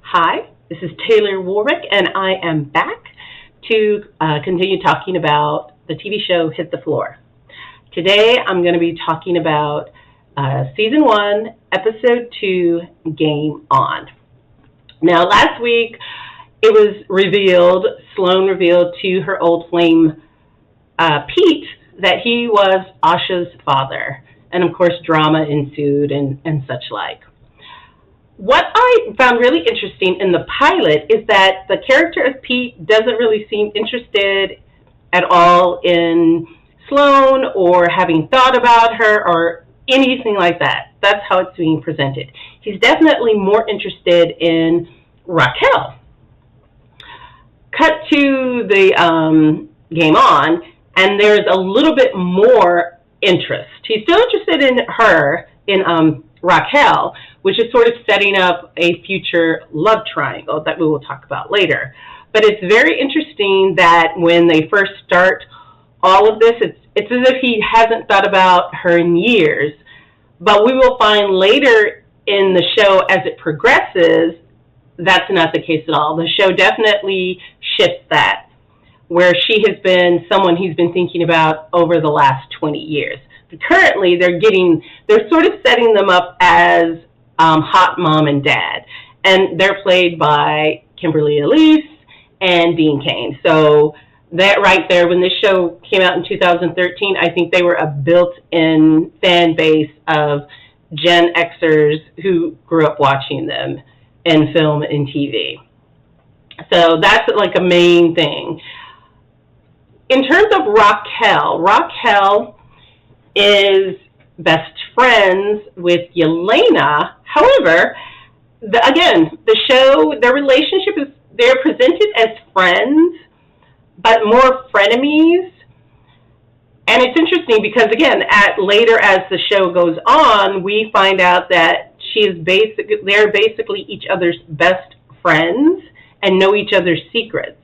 Hi, this is Taylor Warwick, and I am back to continue talking about the TV show Hit the Floor. Today, I'm going to be talking about Season 1, Episode 2, Game On. Now, last week, it was revealed, Sloane revealed to her old flame, Pete, that he was Asha's father. And, of course, drama ensued and such like. What I found really interesting in the pilot is that the character of Pete doesn't really seem interested at all in Sloane or having thought about her or anything like that. That's how it's being presented. He's definitely more interested in Raquel. Cut to the Game On, and there's a little bit more interest. He's still interested in her, in Raquel, which is sort of setting up a future love triangle that we will talk about later. But it's very interesting that when they first start all of this, it's as if he hasn't thought about her in years. But we will find later in the show, as it progresses, that's not the case at all. The show definitely shifts that, where she has been someone he's been thinking about over the last 20 years. But currently, they're sort of setting them up as hot mom and dad, and they're played by Kimberly Elise and Dean Cain. So that right there, when this show came out in 2013, I think they were a built-in fan base of Gen Xers who grew up watching them in film and TV. So that's like a main thing. In terms of Raquel is best friends with Yelena. However, the show, their relationship is, they're presented as friends, but more frenemies. And it's interesting because, again, later as the show goes on, we find out that they're basically each other's best friends and know each other's secrets.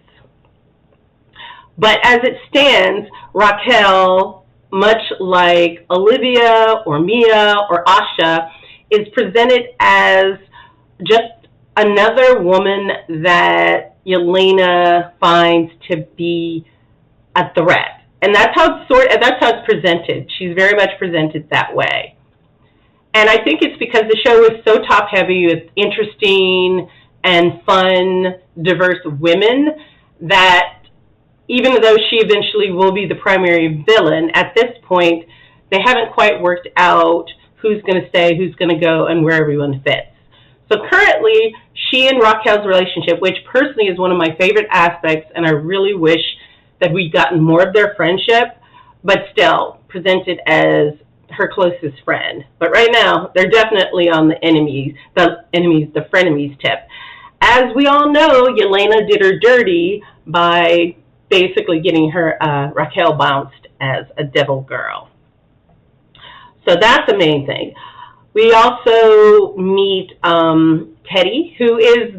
But as it stands, Raquel, much like Olivia or Mia or Asha, is presented as just another woman that Yelena finds to be a threat. And that's how it's presented. She's very much presented that way. And I think it's because the show is so top-heavy with interesting and fun, diverse women that even though she eventually will be the primary villain, at this point, they haven't quite worked out who's going to stay, who's going to go, and where everyone fits. So currently, she and Raquel's relationship, which personally is one of my favorite aspects, and I really wish that we'd gotten more of their friendship, but still presented as her closest friend. But right now, they're definitely on the frenemies tip. As we all know, Yelena did her dirty by basically getting her Raquel bounced as a devil girl. So that's the main thing. We also meet Teddy, who is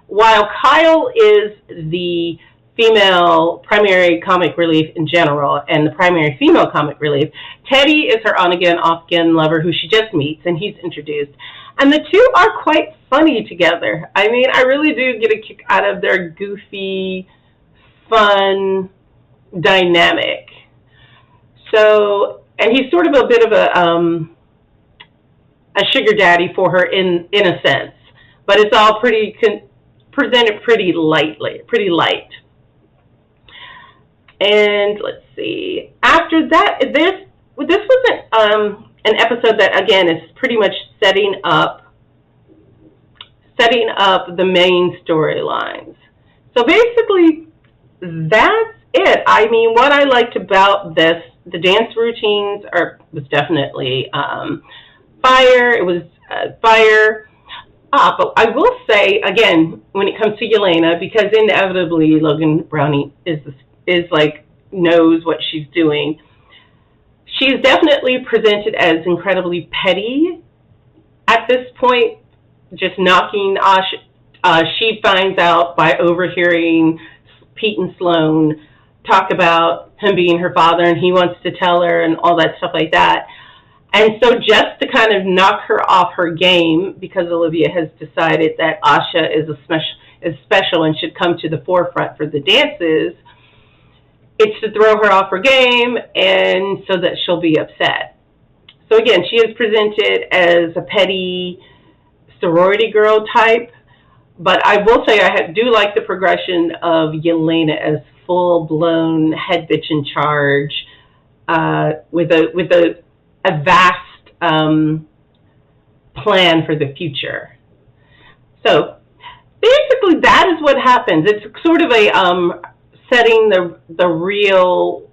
while Kyle is the female primary comic relief in general and the primary female comic relief, Teddy is her on-again, off-again lover who she just meets, and he's introduced. And the two are quite funny together. I mean, I really do get a kick out of their goofy, fun dynamic. So, and he's sort of a bit of a sugar daddy for her in a sense, but it's all presented pretty pretty light. And let's see. After that, this wasn't an episode that, again, is pretty much setting up the main storylines. So basically, that's it. I mean, what I liked about this, the dance routines was definitely fire. It was fire. But I will say, again, when it comes to Yelena, because inevitably Logan Brownie is like knows what she's doing, she's definitely presented as incredibly petty at this point, just knocking Asha. She finds out by overhearing Pete and Sloane talk about him being her father, and he wants to tell her and all that stuff like that. And so just to kind of knock her off her game, because Olivia has decided that Asha is special and should come to the forefront for the dances, it's to throw her off her game and so that she'll be upset. So again, she is presented as a petty sorority girl type, but I will say I do like the progression of Yelena as full-blown head bitch in charge, with a vast plan for the future. So basically, that is what happens. It's sort of a setting the real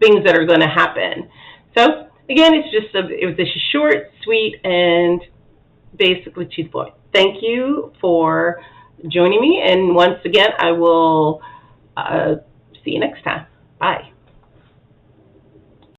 things that are going to happen. So again, it was a short, sweet, and basically to the point. Thank you for joining me, and once again, I will see you next time. Bye.